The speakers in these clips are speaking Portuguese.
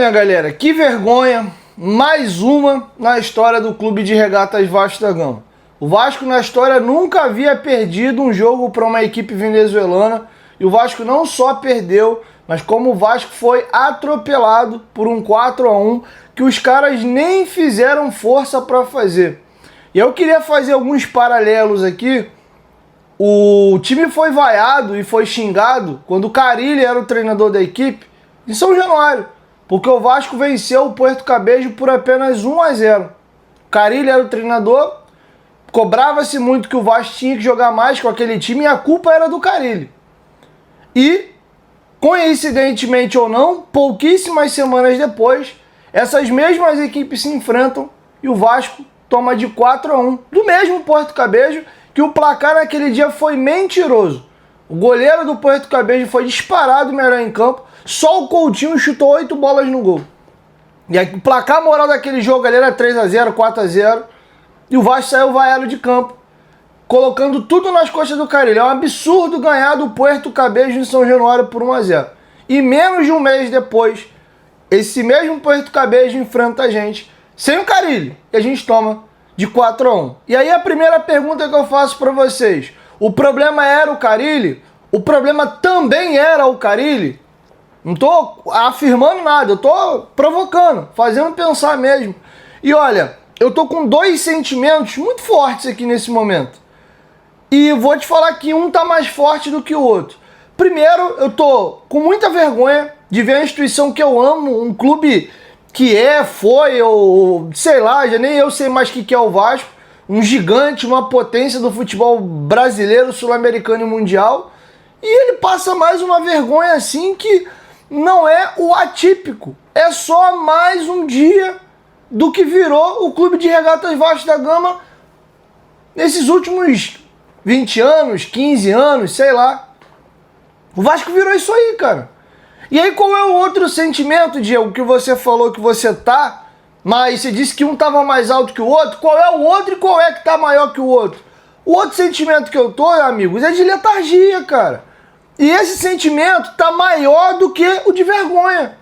minha galera, que vergonha, mais uma na história do Clube de Regatas Vasco da Gama. O Vasco na história nunca havia perdido um jogo para uma equipe venezuelana e o Vasco não só perdeu, mas como o Vasco foi atropelado por um 4-1 que os caras nem fizeram força para fazer. E eu queria fazer alguns paralelos aqui. O time foi vaiado e foi xingado quando o Carille era o treinador da equipe em São Januário, porque o Vasco venceu o Puerto Cabello por apenas 1-0. O Carille era o treinador, cobrava-se muito que o Vasco tinha que jogar mais com aquele time e a culpa era do Carille. E, coincidentemente ou não, pouquíssimas semanas depois, essas mesmas equipes se enfrentam e o Vasco toma de 4-1 do mesmo Puerto Cabello, que o placar naquele dia foi mentiroso. O goleiro do Puerto Cabello foi disparado melhor em campo, só o Coutinho chutou 8 bolas no gol. E o placar moral daquele jogo ali era 3-0, 4-0, e o Vasco saiu vaiado de campo, colocando tudo nas costas do Carille. É um absurdo ganhar do Puerto Cabello em São Januário por 1-0. E menos de um mês depois, esse mesmo Puerto Cabello enfrenta a gente, sem o Carille, e a gente toma de 4-1. E aí a primeira pergunta que eu faço para vocês: o problema era o Carille? O problema também era o Carille? Não tô afirmando nada, eu tô provocando, fazendo pensar mesmo. E olha, eu tô com dois sentimentos muito fortes aqui nesse momento. E vou te falar que um tá mais forte do que o outro. Primeiro, eu tô com muita vergonha de ver a instituição que eu amo, um clube que foi, ou sei lá, já nem eu sei mais o que é o Vasco, um gigante, uma potência do futebol brasileiro, sul-americano e mundial, e ele passa mais uma vergonha assim que não é o atípico, é só mais um dia do que virou o Clube de Regatas Vasco da Gama nesses últimos 20 anos, 15 anos, sei lá. O Vasco virou isso aí, cara. E aí qual é o outro sentimento, Diego, que você falou que você tá, mas você disse que um tava mais alto que o outro? Qual é o outro e qual é que tá maior que o outro? O outro sentimento que eu tô, amigos, é de letargia, cara. E esse sentimento tá maior do que o de vergonha.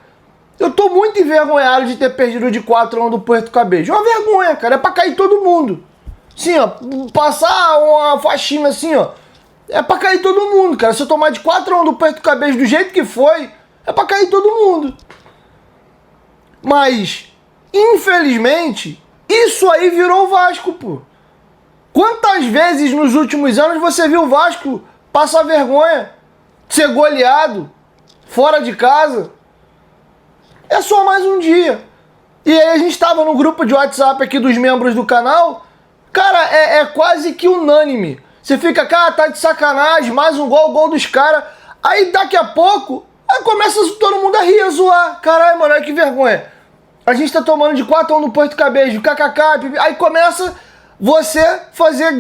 Eu tô muito envergonhado de ter perdido de 4-1 do Puerto Cabello. É uma vergonha, cara, é pra cair todo mundo. Sim, ó, passar uma faxina assim, ó, é pra cair todo mundo, cara. Se eu tomar de 4-1 do Puerto Cabello do jeito que foi, é pra cair todo mundo. Mas, infelizmente, isso aí virou o Vasco, pô. Quantas vezes nos últimos anos você viu o Vasco passar vergonha, ser goleado, fora de casa? É só mais um dia. E aí a gente tava no grupo de WhatsApp aqui dos membros do canal. Cara, é quase que unânime. Você fica, cara, tá de sacanagem, mais um gol dos caras. Aí daqui a pouco, aí começa todo mundo a rir, a zoar. Caralho, mano, olha que vergonha. A gente tá tomando de 4-1 no Puerto Cabello, kkk. Aí começa você fazer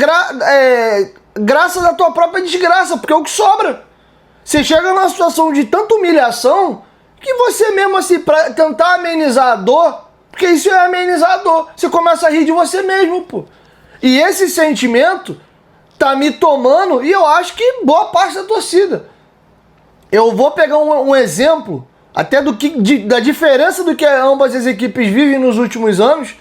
graça da tua própria desgraça, porque é o que sobra. Você chega numa situação de tanta humilhação que você mesmo assim, pra tentar amenizar a dor, porque isso é amenizar a dor, você começa a rir de você mesmo, pô. E esse sentimento tá me tomando, e eu acho que boa parte da torcida. Eu vou pegar um exemplo, até da diferença do que ambas as equipes vivem nos últimos anos.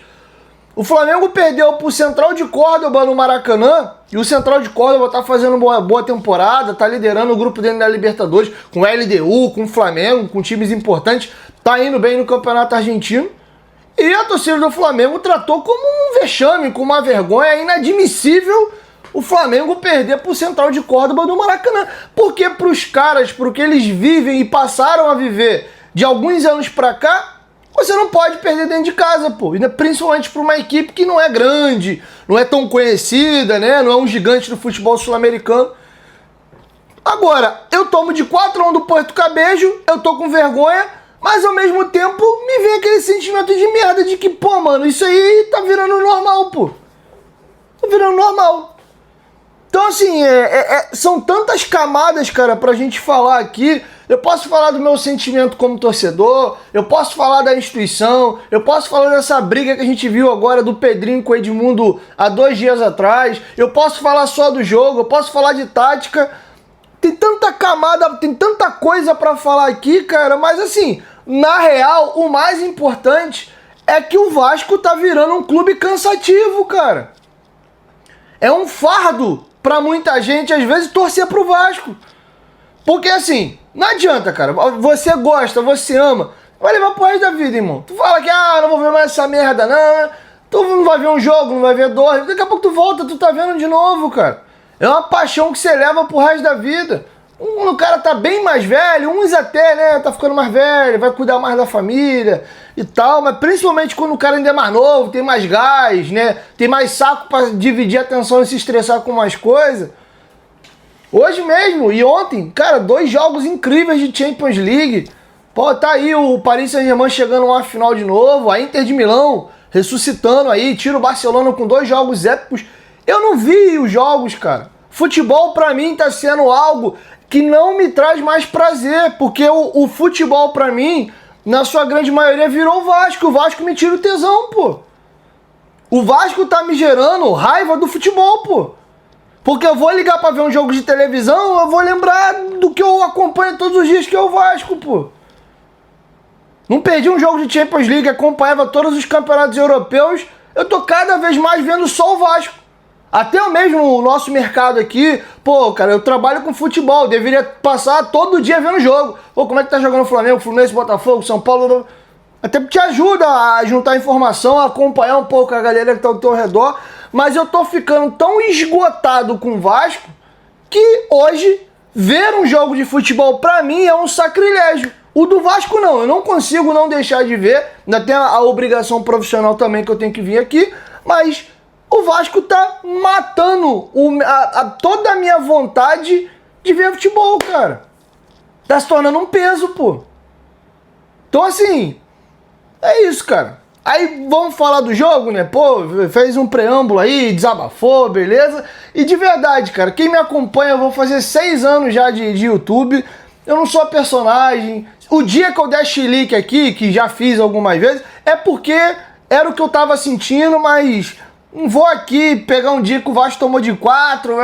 O Flamengo perdeu pro Central de Córdoba no Maracanã, e o Central de Córdoba tá fazendo boa temporada, tá liderando o grupo dentro da Libertadores, com o LDU, com o Flamengo, com times importantes, tá indo bem no Campeonato Argentino. E a torcida do Flamengo tratou como um vexame, com uma vergonha inadmissível o Flamengo perder pro Central de Córdoba no Maracanã. Porque pros caras, porque eles vivem e passaram a viver de alguns anos pra cá, você não pode perder dentro de casa, pô. Principalmente pra uma equipe que não é grande, não é tão conhecida, né? Não é um gigante do futebol sul-americano. Agora, eu tomo de 4-1 do Puerto Cabello, eu tô com vergonha, mas ao mesmo tempo me vem aquele sentimento de merda de que, pô, mano, isso aí tá virando normal, pô. Tá virando normal. Então, assim, são tantas camadas, cara, pra gente falar aqui. Eu posso falar do meu sentimento como torcedor, eu posso falar da instituição, eu posso falar dessa briga que a gente viu agora do Pedrinho com o Edmundo há 2 dias atrás, eu posso falar só do jogo, eu posso falar de tática. Tem tanta camada, tem tanta coisa pra falar aqui, cara, mas assim, na real, o mais importante é que o Vasco tá virando um clube cansativo, cara. É um fardo pra muita gente, às vezes, torcer pro Vasco. Porque assim, não adianta, cara. Você gosta, você ama, vai levar pro resto da vida, irmão. Tu fala que, não vou ver mais essa merda, não. Tu não vai ver um jogo, não vai ver dois. Daqui a pouco tu volta, tu tá vendo de novo, cara. É uma paixão que você leva pro resto da vida. O cara tá bem mais velho, uns até, né, tá ficando mais velho, vai cuidar mais da família e tal, mas principalmente quando o cara ainda é mais novo, tem mais gás, né, tem mais saco pra dividir a atenção e se estressar com mais coisa. Hoje mesmo e ontem, cara, 2 jogos incríveis de Champions League. Pô, tá aí o Paris Saint-Germain chegando a uma final de novo, a Inter de Milão ressuscitando aí, tira o Barcelona com 2 jogos épicos. Eu não vi os jogos, cara. Futebol pra mim tá sendo algo que não me traz mais prazer, porque o futebol pra mim, na sua grande maioria, virou o Vasco. O Vasco me tira o tesão, pô. O Vasco tá me gerando raiva do futebol, pô. Porque eu vou ligar pra ver um jogo de televisão, eu vou lembrar do que eu acompanho todos os dias, que é o Vasco, pô. Não perdi um jogo de Champions League, acompanhava todos os campeonatos europeus, eu tô cada vez mais vendo só o Vasco. Até mesmo o nosso mercado aqui, pô, cara, eu trabalho com futebol, deveria passar todo dia vendo jogo. Pô, como é que tá jogando o Flamengo, Fluminense, Botafogo, São Paulo? Até te ajuda a juntar informação, a acompanhar um pouco a galera que tá ao teu redor, mas eu tô ficando tão esgotado com o Vasco que hoje ver um jogo de futebol pra mim é um sacrilégio. O do Vasco não, eu não consigo não deixar de ver, ainda tem a obrigação profissional também que eu tenho que vir aqui, mas o Vasco tá matando toda a minha vontade de ver futebol, cara. Tá se tornando um peso, pô. Então, assim, é isso, cara. Aí vamos falar do jogo, né? Pô, fez um preâmbulo aí, desabafou, beleza? E de verdade, cara, quem me acompanha, eu vou fazer 6 anos já de YouTube. Eu não sou personagem. O dia que eu der chilique aqui, que já fiz algumas vezes, é porque era o que eu tava sentindo, mas não vou aqui pegar um dia que o Vasco tomou de 4,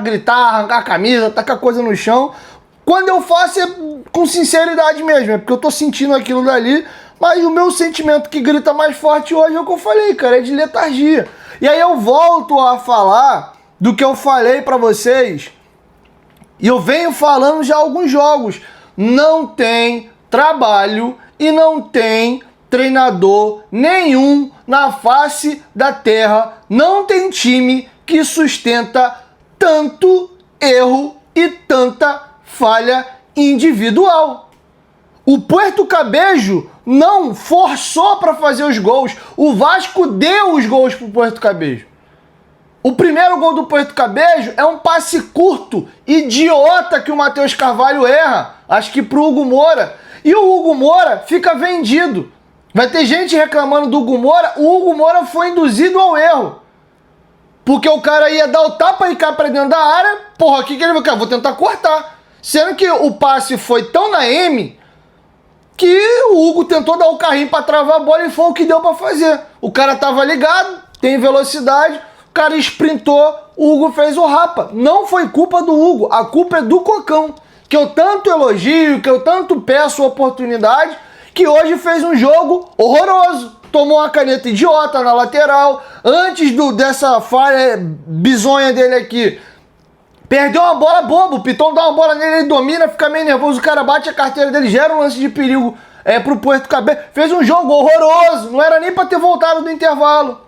gritar, arrancar a camisa, tacar coisa no chão. Quando eu faço é com sinceridade mesmo, é porque eu tô sentindo aquilo dali, mas o meu sentimento que grita mais forte hoje é o que eu falei, cara, é de letargia. E aí eu volto a falar do que eu falei pra vocês, e eu venho falando já há alguns jogos. Não tem trabalho e não tem treinador nenhum na face da terra, não tem time que sustenta tanto erro e tanta falha individual. O Puerto Cabello não forçou para fazer os gols, o Vasco deu os gols pro Puerto Cabello. O primeiro gol do Puerto Cabello é um passe curto, idiota, que o Matheus Carvalho erra, acho que pro Hugo Moura, e o Hugo Moura fica vendido. Vai ter gente reclamando do Hugo Moura, o Hugo Moura foi induzido ao erro. Porque o cara ia dar o tapa e cair pra dentro da área, porra, o que ele vai? Vou tentar cortar. Sendo que o passe foi tão na M que o Hugo tentou dar o carrinho pra travar a bola e foi o que deu pra fazer. O cara tava ligado, tem velocidade, o cara sprintou, o Hugo fez o rapa. Não foi culpa do Hugo, a culpa é do Cocão, que eu tanto elogio, que eu tanto peço oportunidade, que hoje fez um jogo horroroso. Tomou uma caneta idiota na lateral, antes dessa falha bizonha dele aqui, perdeu uma bola boba, o Piton dá uma bola nele, ele domina, fica meio nervoso, o cara bate a carteira dele, gera um lance de perigo pro Puerto Cabello. Fez um jogo horroroso, não era nem para ter voltado do intervalo.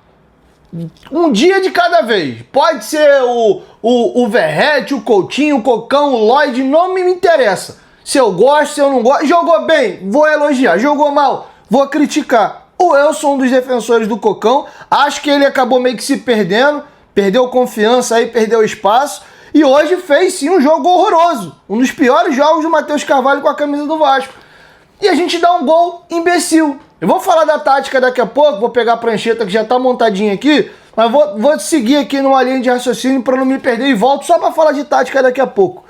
Um dia de cada vez. Pode ser o Verrete, o Coutinho, o Cocão, o Lloyd, não me interessa. Se eu gosto, se eu não gosto. Jogou bem, vou elogiar. Jogou mal, vou criticar. Eu sou um dos defensores do Cocão. Acho que ele acabou meio que se perdendo. Perdeu confiança aí, perdeu espaço. E hoje fez sim um jogo horroroso. Um dos piores jogos do Matheus Carvalho com a camisa do Vasco. E a gente dá um gol imbecil. Eu vou falar da tática daqui a pouco, vou pegar a prancheta que já tá montadinha aqui, mas vou seguir aqui numa linha de raciocínio para não me perder e volto só para falar de tática daqui a pouco.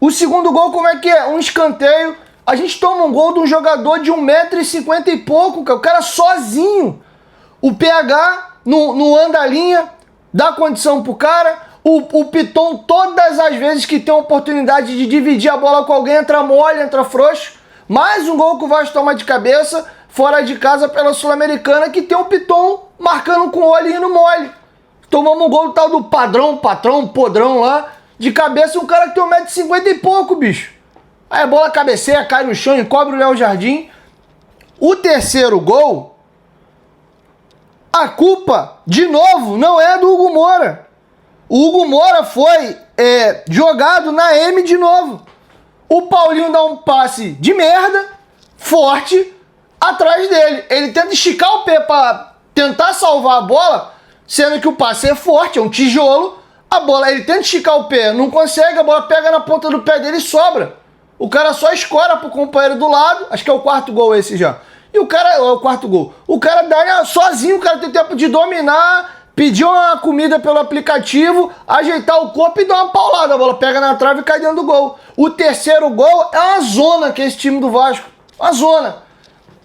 O segundo gol, como é que é? Um escanteio. A gente toma um gol de um jogador de 1,50 m e pouco, cara. O cara sozinho. O PH não anda a linha, dá condição pro cara. O Piton, todas as vezes que tem a oportunidade de dividir a bola com alguém, entra mole, entra frouxo. Mais um gol que o Vasco toma de cabeça, fora de casa pela Sul-Americana, que tem o Piton marcando com o olhinho no mole. Tomamos um gol do tal do patrão, podrão lá, de cabeça, um cara que tem 1,50 m e pouco, bicho. Aí a bola cabeceia, cai no chão, encobre o Léo Jardim. O terceiro gol, a culpa, de novo, não é do Hugo Moura. O Hugo Moura foi jogado na M de novo. O Paulinho dá um passe de merda, forte, atrás dele. Ele tenta esticar o pé para tentar salvar a bola, sendo que o passe é forte, é um tijolo. A bola, ele tenta esticar o pé, não consegue, a bola pega na ponta do pé dele e sobra. O cara só escora pro companheiro do lado, acho que é o quarto gol esse já. E o cara, é o quarto gol. O cara dá sozinho, o cara tem tempo de dominar, pedir uma comida pelo aplicativo, ajeitar o corpo e dar uma paulada. A bola pega na trave e cai dentro do gol. O terceiro gol é uma zona que é esse time do Vasco. Uma zona.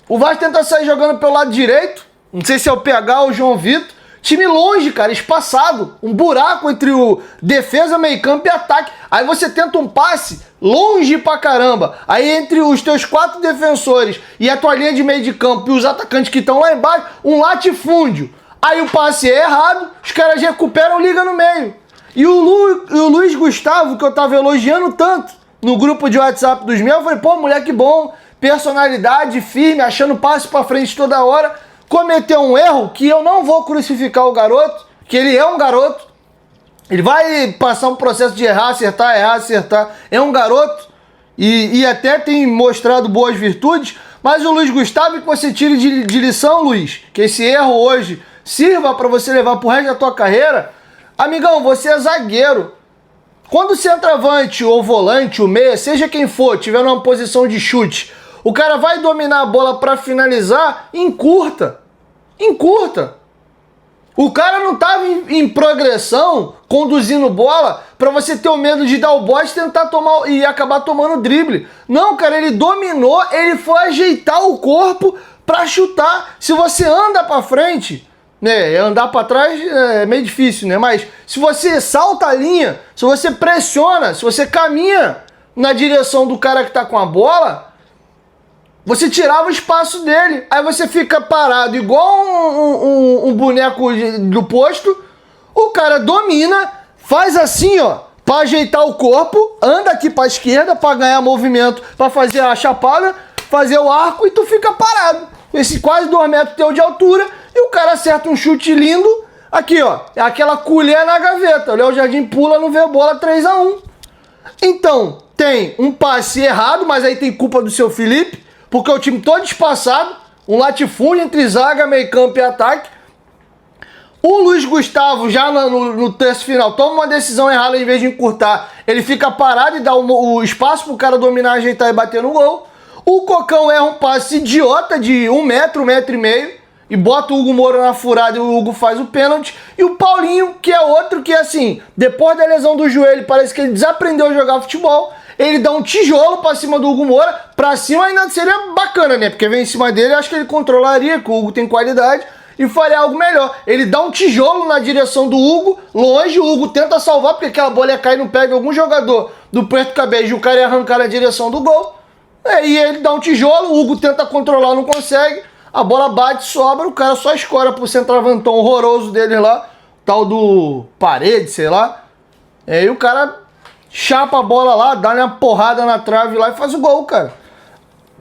O Vasco tenta sair jogando pelo lado direito, não sei se é o PH ou o João Vitor. Time longe, cara, espaçado. Um buraco entre o defesa, meio campo e ataque. Aí você tenta um passe longe pra caramba. Aí entre os teus 4 defensores e a tua linha de meio de campo e os atacantes que estão lá embaixo, um latifúndio. Aí o passe é errado, os caras recuperam, liga no meio. E o Luiz Gustavo, que eu tava elogiando tanto no grupo de WhatsApp dos meus, eu falei, pô, moleque bom, personalidade, firme, achando passe pra frente toda hora. Cometeu um erro que eu não vou crucificar o garoto, que ele é um garoto. Ele vai passar um processo de errar, acertar. É um garoto e até tem mostrado boas virtudes, mas o Luiz Gustavo, que você tire de lição, Luiz, que esse erro hoje sirva para você levar pro resto da tua carreira. Amigão, você é zagueiro. Quando o centroavante ou volante, o meia, seja quem for, tiver numa posição de chute, o cara vai dominar a bola para finalizar, encurta. O cara não estava em progressão, conduzindo bola, para você ter o medo de dar o bote e tentar tomar e acabar tomando o drible. Não, cara, ele dominou, ele foi ajeitar o corpo para chutar. Se você anda para frente, né, andar para trás é meio difícil, né? Mas se você salta a linha, se você pressiona, se você caminha na direção do cara que tá com a bola, você tirava o espaço dele. Aí você fica parado igual um boneco do posto. O cara domina, faz assim, ó, pra ajeitar o corpo, anda aqui pra esquerda pra ganhar movimento, pra fazer a chapada, fazer o arco e tu fica parado. Esse quase 2 metros teu de altura e o cara acerta um chute lindo. Aqui, ó, é aquela colher na gaveta. O Léo Jardim pula, não vê a bola, 3-1. Então, tem um passe errado, mas aí tem culpa do seu Felipe, porque o time todo espaçado, um latifúndio entre zaga, meio campo e ataque. O Luiz Gustavo, já no terço final, toma uma decisão errada em vez de encurtar. Ele fica parado e dá o espaço pro cara dominar, ajeitar e bater no gol. O Cocão erra um passe idiota de 1 metro, 1,5 metros, e bota o Hugo Moura na furada e o Hugo faz o pênalti. E o Paulinho, que é outro que, assim, depois da lesão do joelho, parece que ele desaprendeu a jogar futebol. Ele dá um tijolo pra cima do Hugo Moura. Pra cima ainda seria bacana, né? Porque vem em cima dele, acho que ele controlaria, que o Hugo tem qualidade e faria algo melhor. Ele dá um tijolo na direção do Hugo, longe, o Hugo tenta salvar, porque aquela bola ia cair no pé de algum jogador do Puerto Cabello e o cara ia arrancar na direção do gol. E ele dá um tijolo, o Hugo tenta controlar, não consegue. A bola bate, sobra, o cara só escora pro centroavantão horroroso dele lá, tal do Parede, sei lá. E o cara chapa a bola lá, dá uma porrada na trave lá e faz o gol, cara.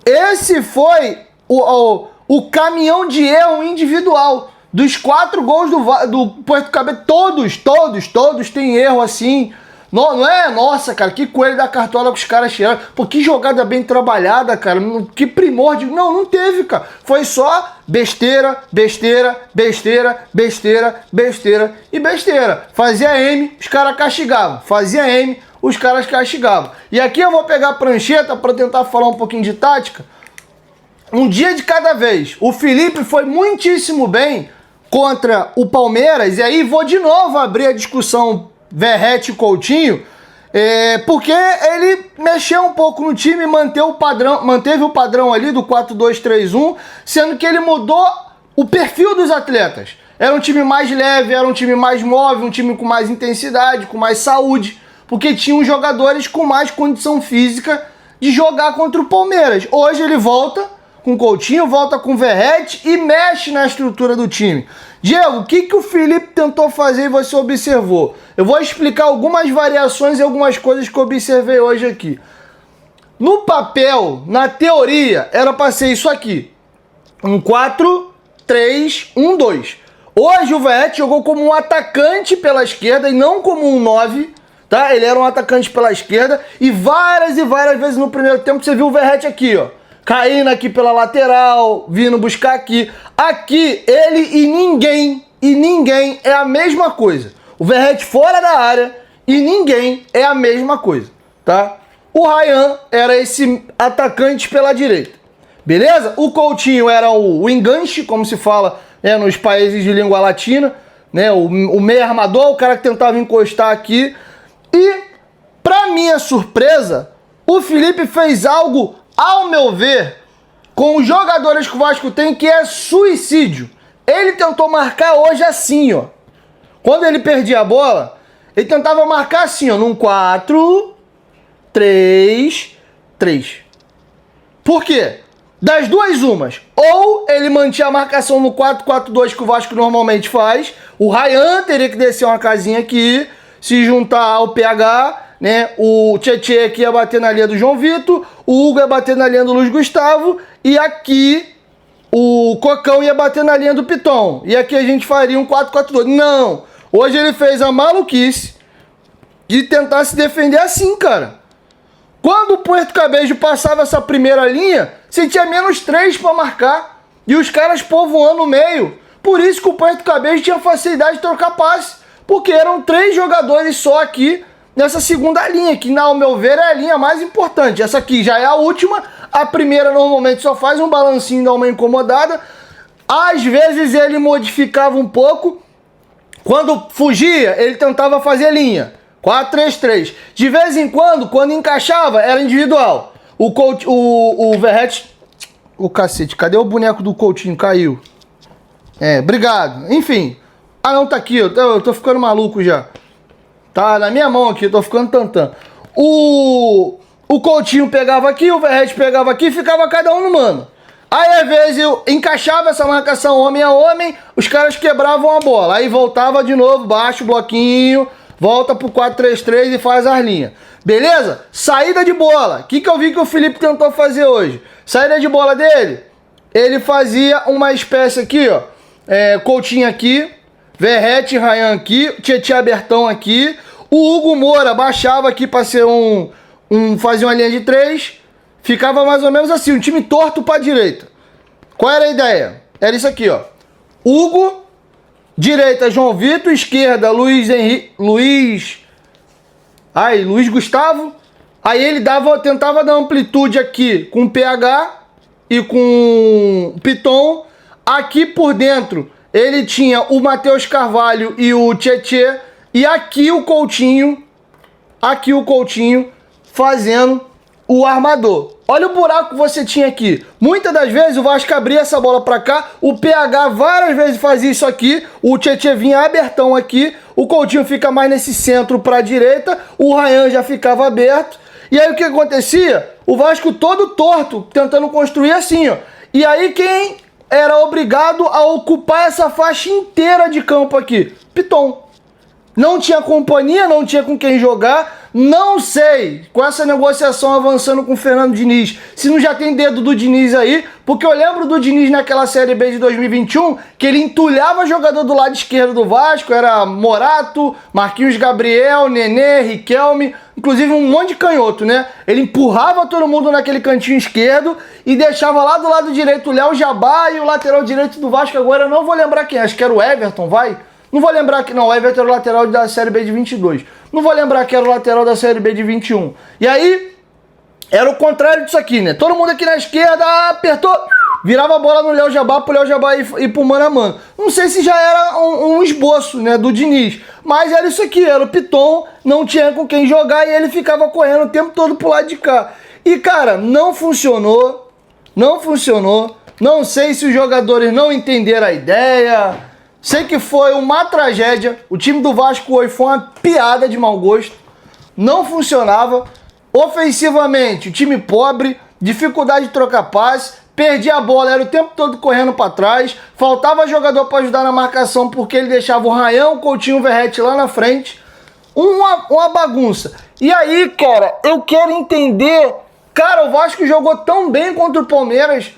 Esse foi o caminhão de erro individual. Dos 4 gols do Puerto Cabello, todos têm erro assim. Não é? Nossa, cara, que coelho da cartola que os caras tiraram. Pô, que jogada bem trabalhada, cara. Que primórdio. Não teve, cara. Foi só besteira. Fazia M, os caras castigavam. Os caras castigavam. E aqui eu vou pegar a prancheta para tentar falar um pouquinho de tática. Um dia de cada vez. O Felipe foi muitíssimo bem contra o Palmeiras. E aí vou de novo abrir a discussão Verratti e Coutinho, porque ele mexeu um pouco no time, manteve o padrão ali do 4-2-3-1, sendo que ele mudou o perfil dos atletas. Era um time mais leve, era um time mais móvel, um time com mais intensidade, com mais saúde, porque tinham jogadores com mais condição física de jogar contra o Palmeiras. Hoje ele volta com o Coutinho, volta com o Verratti e mexe na estrutura do time. Diego, o que o Felipe tentou fazer e você observou? Eu vou explicar algumas variações e algumas coisas que eu observei hoje aqui. No papel, na teoria, era para ser isso aqui. Um 4-3-1-2. Hoje o Verratti jogou como um atacante pela esquerda e não como um 9, tá? Ele era um atacante pela esquerda e várias vezes no primeiro tempo você viu o Verratti aqui, ó. Caindo aqui pela lateral, vindo buscar aqui. Aqui, ele e ninguém é a mesma coisa. O Verratti fora da área e ninguém é a mesma coisa, tá? O Ryan era esse atacante pela direita, beleza? O Coutinho era o enganche, como se fala, né, nos países de língua latina, né? O meio armador, o cara que tentava encostar aqui. E, pra minha surpresa, o Felipe fez algo, ao meu ver, com os jogadores que o Vasco tem, que é suicídio. Ele tentou marcar hoje assim, ó. Quando ele perdia a bola, ele tentava marcar assim, ó, num 4-3-3. Por quê? Das duas umas. Ou ele mantinha a marcação no 4-4-2 que o Vasco normalmente faz. O Ryan teria que descer uma casinha aqui, se juntar ao PH, né? O Tietê aqui ia bater na linha do João Vitor, o Hugo ia bater na linha do Luiz Gustavo e aqui o Cocão ia bater na linha do Piton. E aqui a gente faria um 4-4-2. Não! Hoje ele fez a maluquice de tentar se defender assim, cara. Quando o Puerto Cabello passava essa primeira linha, você tinha -3 para marcar e os caras povoando o meio. Por isso que o Puerto Cabello tinha facilidade de trocar passe, porque eram 3 jogadores só aqui nessa segunda linha, que, ao meu ver, é a linha mais importante. Essa aqui já é a última, a primeira normalmente só faz um balancinho, dá uma incomodada. Às vezes ele modificava um pouco, quando fugia, ele tentava fazer linha, 4-3-3. De vez em quando encaixava, era individual. O Verratti... O cacete, cadê o boneco do Coutinho? Caiu. Obrigado. Enfim. Ah, não, tá aqui, eu tô ficando maluco já. Tá na minha mão aqui, eu tô ficando tantã. O Coutinho pegava aqui, o Verratti pegava aqui, ficava cada um no mano. Aí, às vezes, eu encaixava essa marcação homem a homem, os caras quebravam a bola. Aí voltava de novo, baixa o bloquinho, volta pro 4-3-3 e faz as linhas. Beleza? Saída de bola. O que eu vi que o Felipe tentou fazer hoje? Saída de bola dele, ele fazia uma espécie aqui, ó. Coutinho aqui, Verratti, Ryan aqui, Tietê Abertão aqui. O Hugo Moura baixava aqui para ser fazia uma linha de 3. Ficava mais ou menos assim, um time torto para direita. Qual era a ideia? Era isso aqui, ó. Hugo, direita João Vitor, esquerda Luiz Gustavo. Aí ele tentava dar amplitude aqui com o PH e com o Piton. Aqui por dentro ele tinha o Matheus Carvalho e o Tietê. E aqui o Coutinho fazendo o armador. Olha o buraco que você tinha aqui. Muitas das vezes o Vasco abria essa bola pra cá, o PH várias vezes fazia isso aqui, o Tietê vinha abertão aqui, o Coutinho fica mais nesse centro pra direita, o Ryan já ficava aberto. E aí o que acontecia? O Vasco todo torto, tentando construir assim, ó. E aí quem era obrigado a ocupar essa faixa inteira de campo aqui? Piton. Não tinha companhia, não tinha com quem jogar. Não sei, com essa negociação avançando com o Fernando Diniz, se não já tem dedo do Diniz aí, porque eu lembro do Diniz naquela Série B de 2021, que ele entulhava jogador do lado esquerdo do Vasco, era Morato, Marquinhos Gabriel, Nenê, Riquelme, inclusive um monte de canhoto, né? Ele empurrava todo mundo naquele cantinho esquerdo e deixava lá do lado direito o Léo Jabá e o lateral direito do Vasco, agora eu não vou lembrar quem, acho que era o Everton, vai? Não vou lembrar que não, o Everton era o lateral da Série B de 22. Não vou lembrar que era o lateral da Série B de 21. E aí, era o contrário disso aqui, né? Todo mundo aqui na esquerda apertou, virava a bola no Léo Jabá, pro Léo Jabá ir pro mano a mano. Não sei se já era um esboço, né, do Diniz. Mas era isso aqui, era o Piton, não tinha com quem jogar e ele ficava correndo o tempo todo pro lado de cá. E, cara, não funcionou. Não sei se os jogadores não entenderam a ideia. Sei que foi uma tragédia. O time do Vasco hoje foi uma piada de mau gosto. Não funcionava. Ofensivamente, o time pobre, dificuldade de trocar passe, perdia a bola, era o tempo todo correndo para trás, faltava jogador para ajudar na marcação porque ele deixava o Ryan, o Coutinho, o Verratti lá na frente. Uma bagunça. E aí, cara, eu quero entender... Cara, o Vasco jogou tão bem contra o Palmeiras.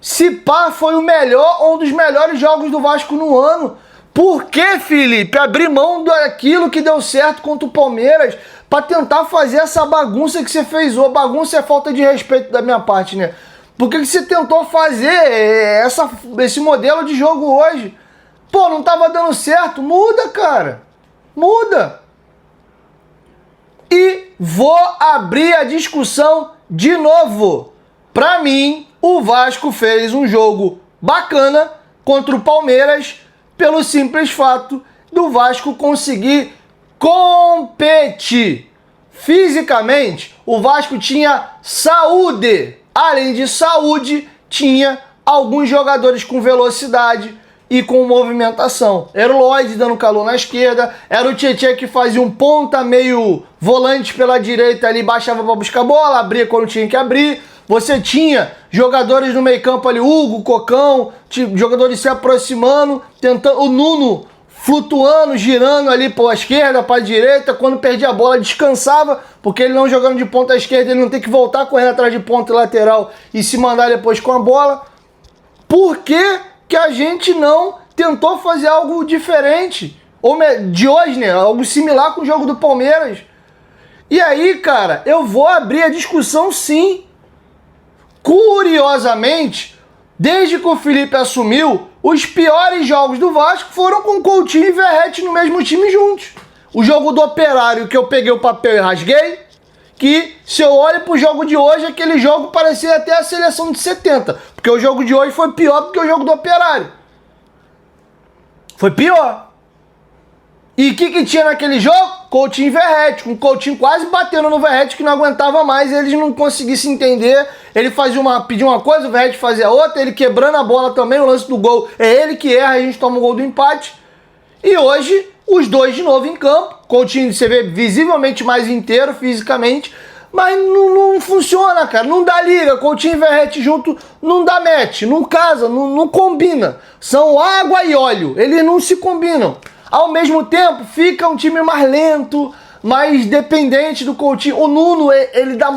Se pá, foi o melhor ou um dos melhores jogos do Vasco no ano. Por que, Felipe, abrir mão daquilo que deu certo contra o Palmeiras para tentar fazer essa bagunça que você fez? Ou bagunça é falta de respeito da minha parte, né? Por que você tentou fazer esse modelo de jogo hoje? Pô, não tava dando certo? Muda, cara. Muda. E vou abrir a discussão de novo. Pra mim, o Vasco fez um jogo bacana contra o Palmeiras pelo simples fato do Vasco conseguir competir. Fisicamente, o Vasco tinha saúde. Além de saúde, tinha alguns jogadores com velocidade e com movimentação. Era o Lloyd dando calor na esquerda, era o Tietchan que fazia um ponta meio volante pela direita ali, baixava para buscar a bola, abria quando tinha que abrir. Você tinha jogadores no meio campo ali, Hugo, Cocão, jogadores se aproximando, tentando, o Nuno flutuando, girando ali para a esquerda, para a direita, quando perdia a bola descansava, porque ele não jogando de ponta à esquerda, ele não tem que voltar correndo atrás de ponta lateral e se mandar depois com a bola. Por que que a gente não tentou fazer algo diferente? Ou de hoje, né? Algo similar com o jogo do Palmeiras. E aí, cara, eu vou abrir a discussão sim. Curiosamente, desde que o Felipe assumiu, os piores jogos do Vasco foram com Coutinho e Verratti no mesmo time juntos. O jogo do Operário, que eu peguei o papel e rasguei, que se eu olho pro jogo de hoje, aquele jogo parecia até a seleção de 70, porque o jogo de hoje foi pior do que o jogo do Operário. Foi pior. E o que tinha naquele jogo? Coutinho e Verratti, com o Coutinho quase batendo no Verratti que não aguentava mais, eles não conseguiam se entender, ele pedia uma coisa, o Verratti fazia outra, ele quebrando a bola também, o lance do gol é ele que erra, a gente toma o gol do empate. E hoje, os dois de novo em campo, Coutinho você vê visivelmente mais inteiro fisicamente, mas não funciona, cara, não dá liga, Coutinho e Verratti junto não dá match, não casa, não combina, são água e óleo, eles não se combinam. Ao mesmo tempo, fica um time mais lento, mais dependente do Coutinho. O Nuno, ele dá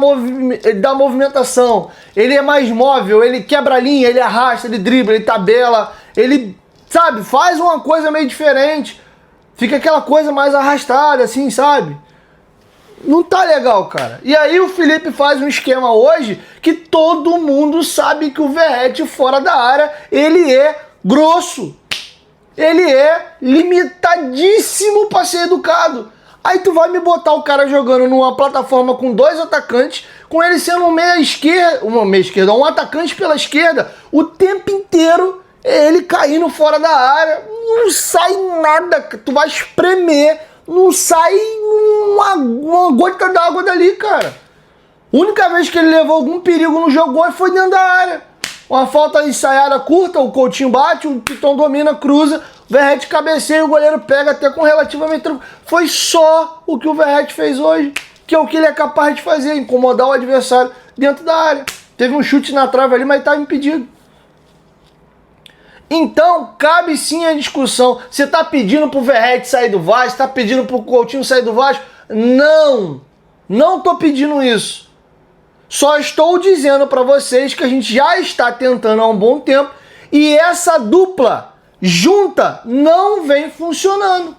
movimentação, ele é mais móvel, ele quebra a linha, ele arrasta, ele dribla, ele tabela, ele, sabe, faz uma coisa meio diferente. Fica aquela coisa mais arrastada, assim, sabe? Não tá legal, cara. E aí o Felipe faz um esquema hoje que todo mundo sabe que o Verratti fora da área, ele é grosso. Ele é limitadíssimo para ser educado. Aí tu vai me botar o cara jogando numa plataforma com dois atacantes, com ele sendo um atacante pela esquerda, o tempo inteiro ele caindo fora da área, não sai nada, tu vai espremer, não sai uma gota d'água dali, cara. A única vez que ele levou algum perigo no jogo foi dentro da área. Uma falta ensaiada curta, o Coutinho bate, o Piton domina, cruza, o Verratti cabeceia, o goleiro pega até com relativamente tranquilo. Foi só o que o Verratti fez hoje, que é o que ele é capaz de fazer, incomodar o adversário dentro da área. Teve um chute na trave ali, mas estava impedido. Então, cabe sim a discussão. Você está pedindo pro Verratti sair do Vasco? Está pedindo pro Coutinho sair do Vasco? Não! Não estou pedindo isso. Só estou dizendo para vocês que a gente já está tentando há um bom tempo e essa dupla junta não vem funcionando.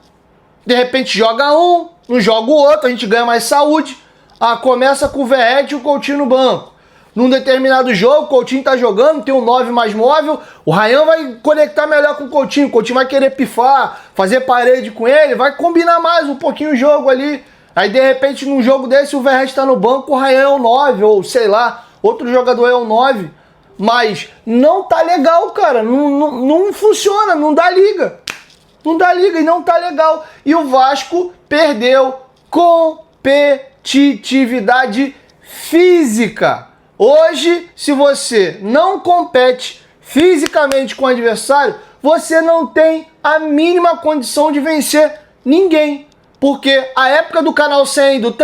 De repente joga um, não joga o outro, a gente ganha mais saúde. Começa com o Verratti e o Coutinho no banco. Num determinado jogo, o Coutinho tá jogando, tem um 9 mais móvel, o Ryan vai conectar melhor com o Coutinho vai querer pifar, fazer parede com ele, vai combinar mais um pouquinho o jogo ali. Aí, de repente, num jogo desse, o Verratti tá no banco, o Ryan é o 9, ou sei lá, outro jogador é o 9. Mas não tá legal, cara. Não funciona, não dá liga. Não dá liga e não tá legal. E o Vasco perdeu competitividade física. Hoje, se você não compete fisicamente com o adversário, você não tem a mínima condição de vencer ninguém. Porque a época do Canal 100, do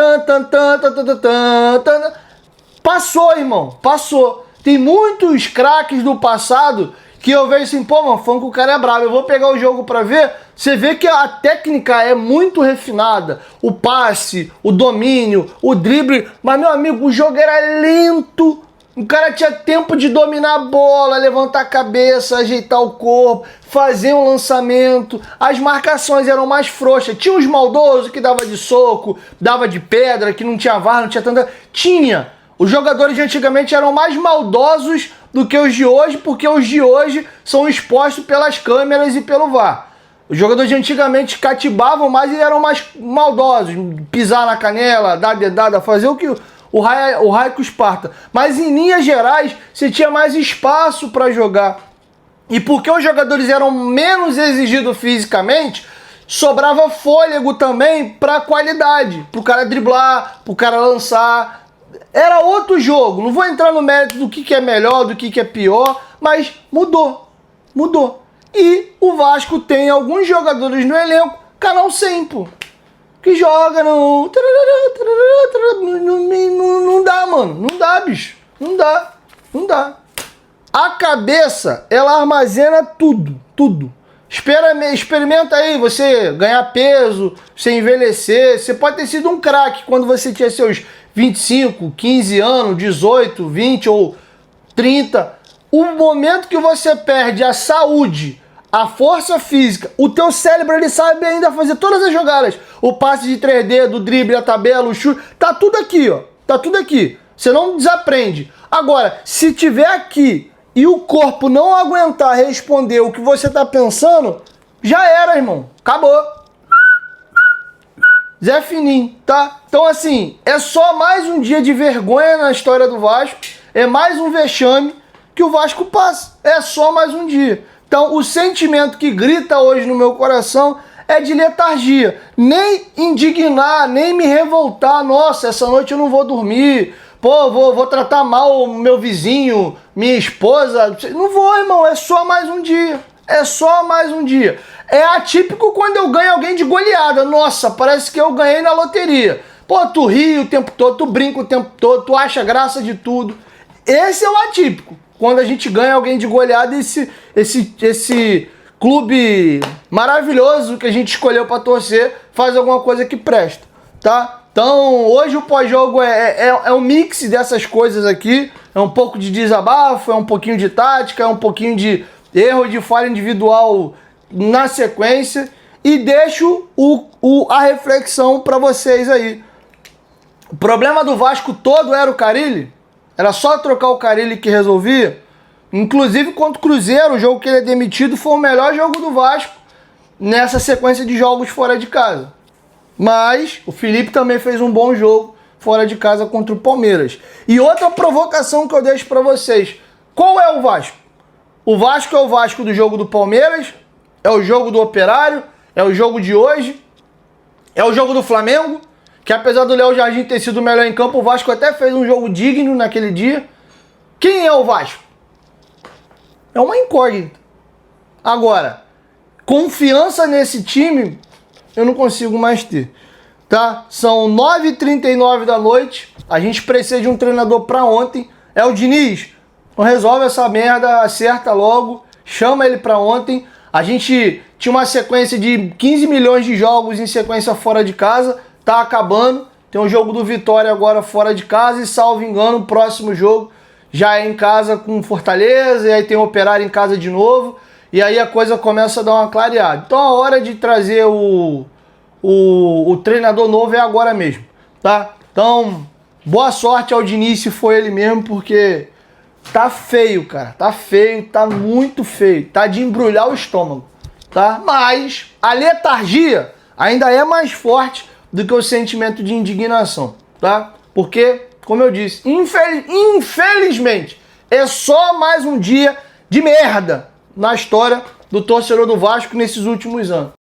passou, irmão, passou. Tem muitos craques do passado que eu vejo assim, pô, mano, falando que o cara é brabo, eu vou pegar o jogo pra ver, você vê que a técnica é muito refinada, o passe, o domínio, o drible, mas, meu amigo, o jogo era lento, o cara tinha tempo de dominar a bola, levantar a cabeça, ajeitar o corpo, fazer um lançamento, as marcações eram mais frouxas, tinha uns maldosos que dava de soco, dava de pedra, que não tinha VAR, não tinha tanta... Tinha! Os jogadores de antigamente eram mais maldosos do que os de hoje, porque os de hoje são expostos pelas câmeras e pelo VAR. Os jogadores de antigamente cativavam mais e eram mais maldosos. Pisar na canela, dar dedada, fazer o que o raio com Esparta. Mas em linhas gerais, você tinha mais espaço para jogar. E porque os jogadores eram menos exigidos fisicamente, sobrava fôlego também para qualidade. Para o cara driblar, para o cara lançar. Era outro jogo, não vou entrar no mérito do que é melhor, do que é pior, mas mudou, mudou. E o Vasco tem alguns jogadores no elenco, Canal 100, pô, que joga não dá, mano, não dá, bicho, não dá. A cabeça, ela armazena tudo. Experimenta aí, você ganhar peso, você envelhecer, você pode ter sido um craque quando você tinha seus 25, 15 anos, 18, 20 ou 30. O momento que você perde a saúde, a força física, o teu cérebro ele sabe ainda fazer todas as jogadas. O passe de 3D, do drible, a tabela, o chute, tá tudo aqui, ó. Tá tudo aqui. Você não desaprende. Agora, se tiver aqui e o corpo não aguentar responder o que você tá pensando, já era, irmão. Acabou. Zé Fininho, tá? Então, assim, é só mais um dia de vergonha na história do Vasco. É mais um vexame que o Vasco passa. É só mais um dia. Então, o sentimento que grita hoje no meu coração é de letargia. Nem indignar, nem me revoltar. Nossa, essa noite eu não vou dormir. Pô, vou tratar mal o meu vizinho, minha esposa. Não vou, irmão. É só mais um dia. É só mais um dia. É atípico quando eu ganho alguém de goleada. Nossa, parece que eu ganhei na loteria. Pô, tu ri o tempo todo, tu brinca o tempo todo, tu acha graça de tudo. Esse é o atípico. Quando a gente ganha alguém de goleada, esse clube maravilhoso que a gente escolheu para torcer faz alguma coisa que presta, tá? Então, hoje o pós-jogo é um mix dessas coisas aqui. É um pouco de desabafo, é um pouquinho de tática, é um pouquinho de erro de falha individual na sequência. E deixo a reflexão para vocês aí. O problema do Vasco todo era o Carille? Era só trocar o Carille que resolvia? Inclusive contra o Cruzeiro, o jogo que ele é demitido foi o melhor jogo do Vasco nessa sequência de jogos fora de casa. Mas o Felipe também fez um bom jogo fora de casa contra o Palmeiras. E outra provocação que eu deixo para vocês. Qual é o Vasco? O Vasco é o Vasco do jogo do Palmeiras? É o jogo do Operário? É o jogo de hoje? É o jogo do Flamengo? Que apesar do Léo Jardim ter sido o melhor em campo, o Vasco até fez um jogo digno naquele dia. Quem é o Vasco? É uma incógnita. Agora, confiança nesse time eu não consigo mais ter, tá? São 9h39 da noite, a gente precisa de um treinador pra ontem. É o Diniz, não resolve essa merda, acerta logo, chama ele pra ontem. A gente tinha uma sequência de 15 milhões de jogos em sequência fora de casa, tá acabando. Tem um jogo do Vitória agora fora de casa e, salvo engano, o próximo jogo já é em casa com Fortaleza, e aí tem o Operário em casa de novo. E aí a coisa começa a dar uma clareada. Então a hora de trazer o treinador novo é agora mesmo, tá? Então, boa sorte ao Diniz se for ele mesmo, porque tá feio, cara. Tá feio, tá muito feio. Tá de embrulhar o estômago, tá? Mas a letargia ainda é mais forte do que o sentimento de indignação, tá? Porque, como eu disse, infelizmente, é só mais um dia de merda na história do torcedor do Vasco nesses últimos anos.